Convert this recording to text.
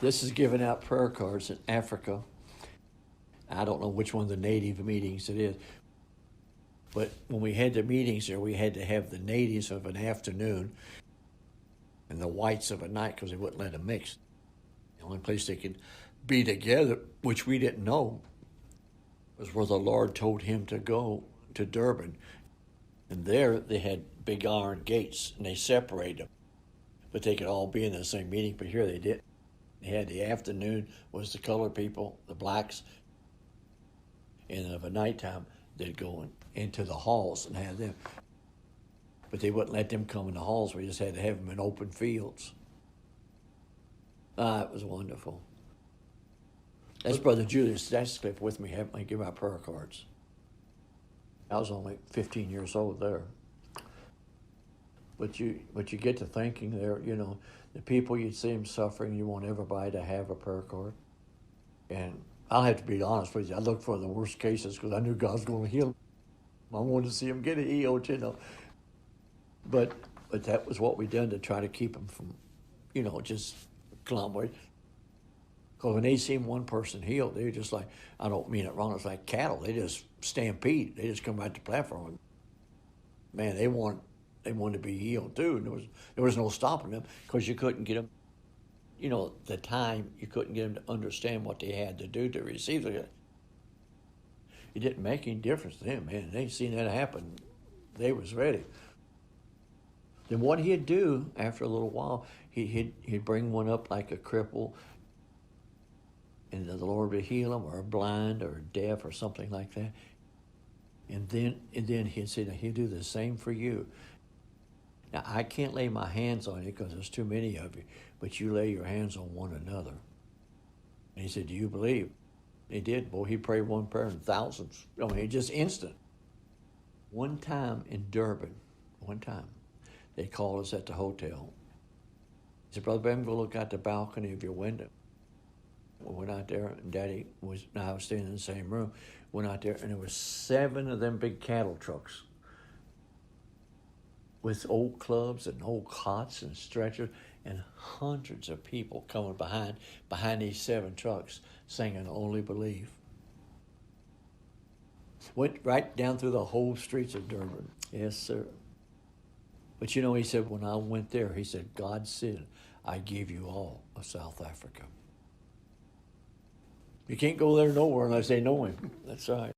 This is giving out prayer cards in Africa. I don't know which one of the native meetings it is. But when we had the meetings there, we had to have the natives of an afternoon and the whites of a night because they wouldn't let them mix. The only place they could be together, which we didn't know, was where the Lord told him to go, to Durban. And there they had big iron gates, and they separated them. But they could all be in the same meeting, but here they didn't. They had the afternoon was the colored people, the blacks, and of a nighttime they'd go into the halls and have them. But they wouldn't let them come in the halls. We just had to have them in open fields. It was wonderful. That's Brother Julius Statscliffe with me, having me give out prayer cards. I was only 15 years old there. But you get to thinking there, the people you see them suffering, you want everybody to have a prayer card. And I'll have to be honest with you, I looked for the worst cases because I knew God was going to heal them. I wanted to see them get healed, But that was what we done to try to keep them from, just conglomerate. Because when they seen one person healed, they were just like, I don't mean it wrong, it's like cattle. They just stampede. They just come right to the platform. Man, they wanted to be healed too. And there was no stopping them because you couldn't get them, the time, you couldn't get them to understand what they had to do to receive it. It didn't make any difference to them, man. They seen that happen. They was ready. Then what he'd do after a little while, he'd bring one up like a cripple, and the Lord would heal him, or a blind, or deaf, or something like that. And then he'd say, now he'll do the same for you. Now, I can't lay my hands on you because there's too many of you, but you lay your hands on one another. And he said, do you believe? He did. Boy, he prayed one prayer in thousands. I mean, just instant. One time in Durban, they called us at the hotel. He said, Brother Branham, go look out the balcony of your window. We went out there, and Daddy I was staying in the same room. Went out there, and there were 7 of them big cattle trucks with old clubs and old cots and stretchers, and hundreds of people coming behind these 7 trucks singing Only Believe. Went right down through the whole streets of Durban. Yes, sir. But he said, when I went there, he said, God said, I give you all of South Africa. You can't go there nowhere unless they know him. That's right.